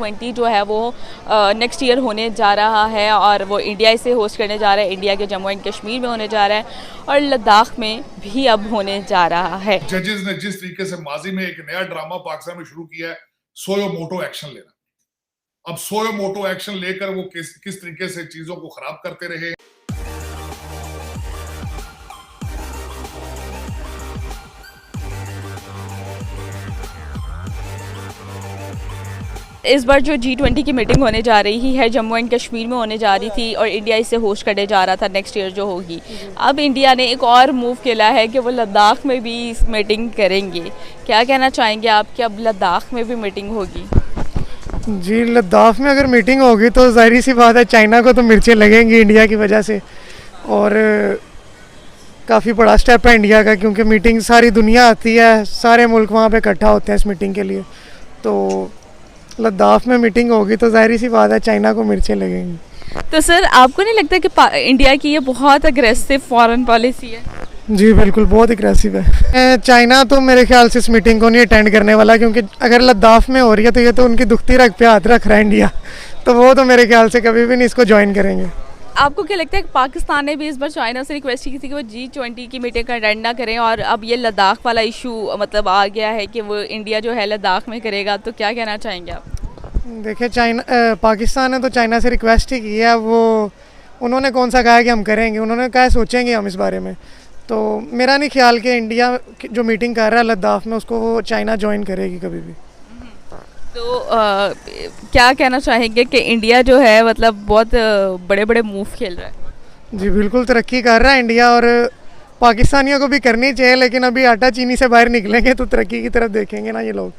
G20 जो है वो नेक्स्ट ईयर होने जा रहा है और वो इंडिया से होस्ट करने जा रहा है। इंडिया के जम्मू एंड कश्मीर में होने जा रहा है और लद्दाख में भी अब होने जा रहा है। जजेस ने जिस तरीके से माजी में एक नया ड्रामा पाकिस्तान में शुरू किया है, सोयो मोटो एक्शन लेना। अब सोयो मोटो एक्शन लेकर वो किस तरीके से चीजों को खराब करते रहे। इस बार जो G20 की मीटिंग होने जा रही है जम्मू एंड कश्मीर में होने जा रही थी और इंडिया इसे होस्ट करने जा रहा था नेक्स्ट ईयर जो होगी। अब इंडिया ने एक और मूव किया है कि वो लद्दाख में भी इस मीटिंग करेंगे। क्या कहना चाहेंगे आप कि अब लद्दाख में भी मीटिंग होगी? जी, लद्दाख में अगर मीटिंग होगी तो ज़ाहिर सी बात है चाइना को तो मिर्चें लगेंगी इंडिया की वजह से, और काफ़ी बड़ा स्टेप है इंडिया का, क्योंकि मीटिंग सारी दुनिया आती है, सारे मुल्क वहाँ पे इकट्ठा होते हैं इस मीटिंग के लिए। तो लद्दाख में मीटिंग होगी तो ज़ाहिर सी बात है चाइना को मिर्चें लगेंगी। तो सर आपको नहीं लगता कि इंडिया की ये बहुत अग्रेसिव फॉरेन पॉलिसी है? जी बिल्कुल, बहुत अग्रेसिव है। चाइना तो मेरे ख्याल से इस मीटिंग को नहीं अटेंड करने वाला, क्योंकि अगर लद्दाख में हो रही है तो ये तो उनकी दुखती रग पे हाथ रख रहा है इंडिया, तो वो तो मेरे ख्याल से कभी भी नहीं इसको ज्वाइन करेंगे। आपको क्या लगता है कि पाकिस्तान ने भी इस बार चाइना से रिक्वेस्ट की थी कि वो G20 की मीटिंग का अटेंड ना करें और अब ये लद्दाख वाला इशू मतलब आ गया है कि वो इंडिया जो है लद्दाख में करेगा, तो क्या कहना चाहेंगे आप? देखिए, पाकिस्तान ने तो चाइना से रिक्वेस्ट ही की है, वो उन्होंने कौन सा कहा है कि हम करेंगे, उन्होंने कहा है सोचेंगे हम इस बारे में। तो मेरा नहीं ख्याल कि इंडिया जो मीटिंग कर रहा है लद्दाख में उसको वो चाइना ज्वाइन करेगी कभी भी। तो क्या कहना चाहेंगे कि इंडिया जो है मतलब बहुत बड़े बड़े मूव खेल रहा है? जी बिल्कुल, तरक्की कर रहा है इंडिया, और पाकिस्तानियों को भी करनी चाहिए, लेकिन अभी आटा चीनी से बाहर निकलेंगे तो तरक्की की तरफ देखेंगे ना ये लोग।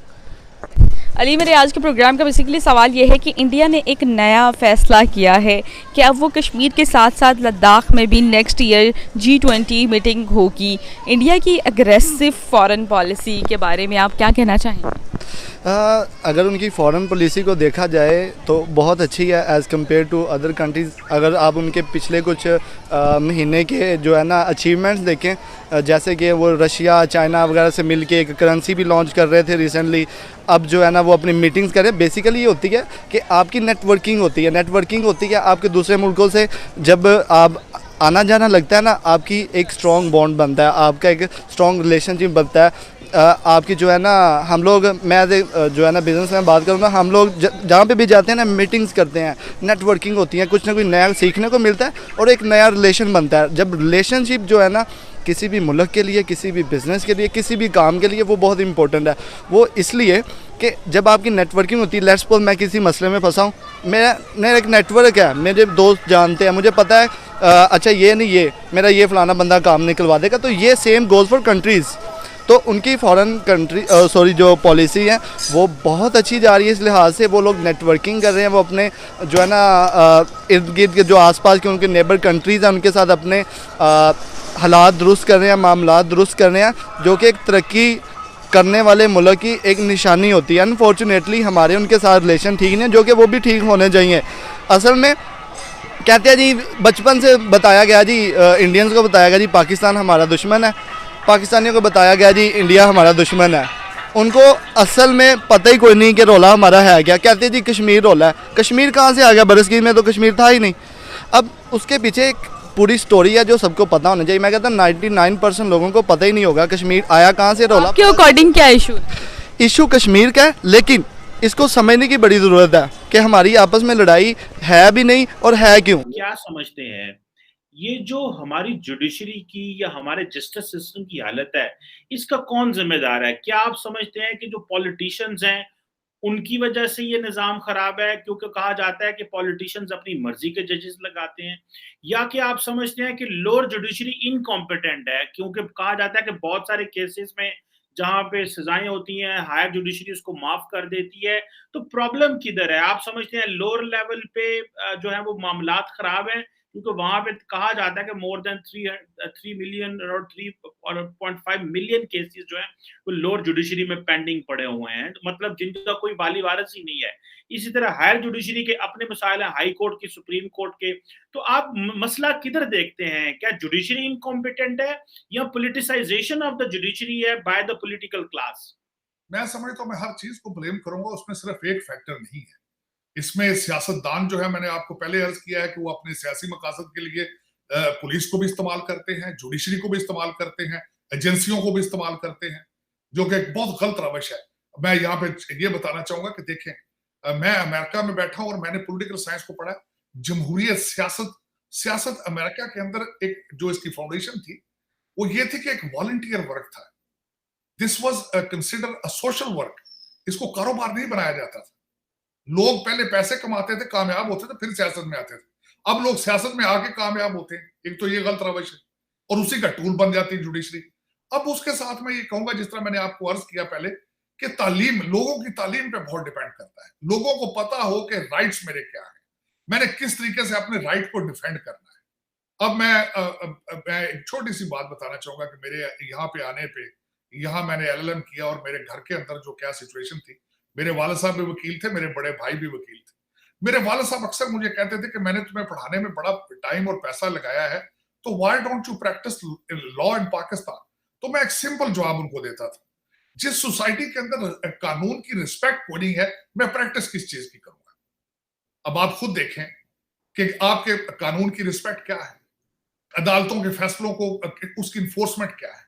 अली, मेरे आज के प्रोग्राम का बेसिकली सवाल ये है कि इंडिया ने एक नया फैसला किया है कि अब वो कश्मीर के साथ साथ लद्दाख में भी नेक्स्ट ईयर G20 मीटिंग होगी। इंडिया की अग्रेसिव फॉरेन पॉलिसी के बारे में आप क्या कहना चाहेंगे? अगर उनकी फॉरेन पॉलिसी को देखा जाए तो बहुत अच्छी है as compare to other countries. अगर आप उनके पिछले कुछ महीने के जो है ना अचीवमेंट्स देखें, जैसे कि वो रशिया चाइना वगैरह से मिलके एक करेंसी भी लॉन्च कर रहे थे रिसेंटली। अब जो है ना वो अपनी मीटिंग्स करें। बेसिकली ये होती है कि आपकी नेटवर्किंग होती है आपके दूसरे मुल्कों से। जब आप आना जाना लगता है ना, आपकी एक स्ट्रॉन्ग बॉन्ड बनता है, आपका एक स्ट्रॉन्ग रिलेशनशिप बनता है। आपकी जो है ना, हम लोग, मैं जो है ना बिज़नेस में बात करूँ ना, हम लोग जहाँ पे भी जाते हैं ना मीटिंग्स करते हैं, नेटवर्किंग होती है, कुछ ना कुछ नया सीखने को मिलता है और एक नया रिलेशन बनता है। जब रिलेशनशिप जो है ना किसी भी मुल्क के लिए, किसी भी बिज़नेस के लिए, किसी भी काम के लिए, वो बहुत इंपॉर्टेंट है। वो इसलिए कि जब आपकी नेटवर्किंग होती है, लेट्स सपोज मैं किसी मसले में फंसा हूँ, मेरा एक नेटवर्क है, मेरे दोस्त जानते हैं, मुझे पता है अच्छा ये नहीं ये मेरा ये फ़लाना बंदा काम निकलवा देगा। तो ये सेम गोज़ फॉर कंट्रीज़। तो उनकी फॉरेन कंट्री जो पॉलिसी है वो बहुत अच्छी जा रही है। इस लिहाज से वो लोग नेटवर्किंग कर रहे हैं, वो अपने जो है ना इर्द गिर्द के जो आसपास के उनके नेबर कंट्रीज़ हैं उनके साथ अपने हालात दुरुस्त कर रहे हैं, मामलात दुरुस्त कर रहे हैं, जो कि एक तरक्की करने वाले मुल्क की एक निशानी होती है। अनफॉर्चुनेटली हमारे उनके साथ रिलेशन ठीक नहीं है, जो कि वो भी ठीक होने चाहिए। असल में कहते हैं जी, बचपन से बताया गया जी, इंडियंस को बताया गया जी पाकिस्तान हमारा दुश्मन है, पाकिस्तानियों को बताया गया जी इंडिया हमारा दुश्मन है। उनको असल में पता ही कोई नहीं कि रोला हमारा है क्या। कहते हैं जी कश्मीर रोला है, कश्मीर कहाँ से आ गया? बरसगीर में तो कश्मीर था ही नहीं। अब उसके पीछे एक पूरी स्टोरी है जो सबको पता होना चाहिए। मैं कहता हूँ 99% लोगों को पता ही नहीं होगा कश्मीर आया कहाँ से, रोला। आपके अकॉर्डिंग क्या इशू कश्मीर का है, लेकिन इसको समझने की बड़ी ज़रूरत है कि हमारी आपस में लड़ाई है भी नहीं और है क्यों। क्या समझते हैं ये जो हमारी जुडिशरी की या हमारे जस्टिस सिस्टम की हालत है, इसका कौन जिम्मेदार है? क्या आप समझते हैं कि जो पॉलिटिशियंस हैं उनकी वजह से ये निज़ाम खराब है, क्योंकि कहा जाता है कि पॉलिटिशियंस अपनी मर्जी के जजेस लगाते हैं, या कि आप समझते हैं कि लोअर जुडिशरी इनकॉम्पिटेंट है, क्योंकि कहा जाता है कि बहुत सारे केसेस में जहां पे सजाएं होती हैं हायर जुडिशरी उसको माफ कर देती है। तो प्रॉब्लम किधर है? आप समझते हैं लोअर लेवल पे जो है वो मामलात खराब है, क्योंकि वहां पे कहा जाता है कि मोर देन 3 मिलियन और 3.5 मिलियन केसेस जो है वो लोअर जुडिशरी में पेंडिंग पड़े हुए हैं, तो मतलब जिनका कोई वाली वारिस ही नहीं है। इसी तरह हायर जुडिशरी के अपने मसाइल हैं, हाई कोर्ट के, सुप्रीम कोर्ट के। तो आप मसला किधर देखते हैं? क्या जुडिशरी इनकॉम्पिटेंट है या पॉलिटिसाइजेशन ऑफ द जुडिशरी है बाय द पॉलिटिकल क्लास? मैं समझता हूं मैं हर चीज को ब्लेम करूंगा, उसमें सिर्फ एक फैक्टर नहीं है। इसमें सियासतदान जो है, मैंने आपको पहले अर्ज किया है कि वो अपने सियासी मकासद के लिए पुलिस को भी इस्तेमाल करते हैं, जुडिशरी को भी इस्तेमाल करते हैं, एजेंसियों को भी इस्तेमाल करते हैं, जो कि एक बहुत गलत रवश है। मैं यहाँ पे ये बताना चाहूंगा कि देखें, मैं अमेरिका में बैठा हूं और मैंने पॉलिटिकल साइंस को पढ़ा। जमहूरियत सियासत अमेरिका के अंदर एक जो इसकी फाउंडेशन थी वो ये थी कि एक वॉलंटियर वर्क था। This was consider a social work. इसको कारोबार नहीं बनाया जाता था। लोग पहले पैसे कमाते थे, कामयाब होते थे, फिर सियासत में आते थे। अब लोग सियासत में आके कामयाब होते हैं। एक तो ये गलत रवैया है और उसी का टूल बन जाती है जुडिशरी। अब उसके साथ मैं ये कहूंगा, जिस तरह मैंने आपको अर्ज किया पहले, कि तालीम, लोगों की तालीम पे बहुत डिपेंड करता है। लोगों को पता हो कि राइट्स मेरे क्या है, मैंने किस तरीके से अपने राइट को डिफेंड करना है। अब मैं एक छोटी सी बात बताना चाहूंगा कि मेरे यहाँ पे आने पे, यहाँ मैंने एलएलएम किया और मेरे घर के अंदर जो क्या सिचुएशन थी, मेरे वालिद साहब भी वकील थे, मेरे बड़े भाई भी वकील थे। मेरे वालिद साहब अक्सर मुझे कहते थे कि मैंने तुम्हें पढ़ाने में बड़ा टाइम और पैसा लगाया है, तो why don't you practice law in Pakistan. तो मैं एक सिंपल जवाब उनको देता था, जिस सोसाइटी के अंदर कानून की रिस्पेक्ट कोई नहीं है, मैं प्रैक्टिस किस चीज की करूंगा। अब आप खुद देखें कि आपके कानून की रिस्पेक्ट क्या है, अदालतों के फैसलों को, उसकी इन्फोर्समेंट क्या है,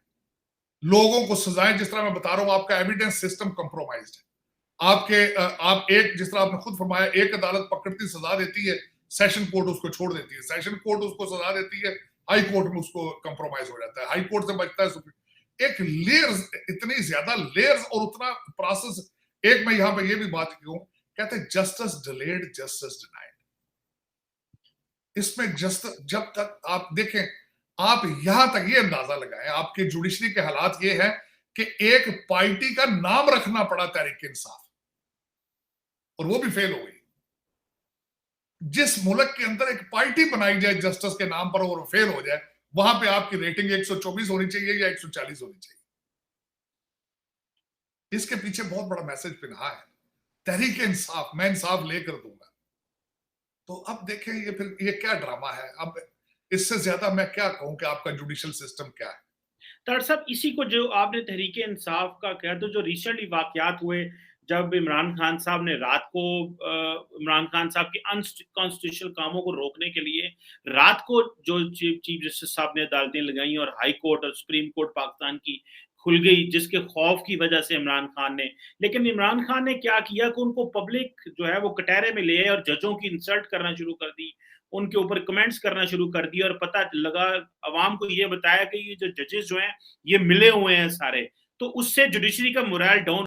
लोगों को सजाएं। जिस तरह मैं बता रहा हूं, आपका एविडेंस सिस्टम कंप्रोमाइज्ड है। आप एक, जिस तरह आपने खुद फरमाया, एक अदालत पकड़ती सजा देती है, सेशन कोर्ट उसको छोड़ देती है, सेशन कोर्ट उसको सजा देती है, हाई कोर्ट में उसको कंप्रोमाइज हो जाता है, हाई कोर्ट से बचता है सुप्रीम। एक लेयर्स, इतनी ज्यादा लेयर्स और उतना प्रोसेस। एक मैं यहां पे ये भी बात कहूं, कहते हैं जस्टिस डिलेड जस्टिस डिनाइड। इसमें जब तक आप देखें, आप यहां तक ये अंदाजा लगाएं, आपके जुडिशरी के हालात ये है कि एक पार्टी का नाम रखना पड़ा तहरीक इंसाफ, और वो भी फेल हो गई। जिस मुल्क के अंदर एक पार्टी बनाई जाए जस्टिस के नाम पर और वो फेल हो जाए, वहां पे आपकी रेटिंग 124 होनी चाहिए या 140 होनी चाहिए। इसके पीछे बहुत बड़ा मैसेज पिन्हा है, तहरीक इंसाफ, मैं इंसाफ लेकर दूंगा। तो अब देखें ये क्या ड्रामा है। अब इससे ज्यादा मैं क्या कहूं कि आपका जुडिशियल सिस्टम क्या है। तार साहब, इसी को जो आपने तहरीक इंसाफ का कहा, तो जो रिसेंटली वाकयात हुए, जब इमरान खान साहब ने रात को इमरान खान साहब के अनकॉन्स्टिट्यूशनल कामों को रोकने के लिए रात को जो चीफ जस्टिस साहब ने अदालतें लगाई और हाई कोर्ट और सुप्रीम कोर्ट पाकिस्तान की खुल गई, जिसके खौफ की वजह से इमरान खान ने, लेकिन इमरान खान ने क्या किया कि उनको पब्लिक जो है वो कटहरे में ले आए और जजों की इंसल्ट करना शुरू कर दी, उनके ऊपर कमेंट्स करना शुरू कर दिए, और पता लगा, अवाम को ये बताया कि ये जो जजेस जो हैं ये मिले हुए हैं सारे, तो उससे जुडिशरी का मोरल डाउन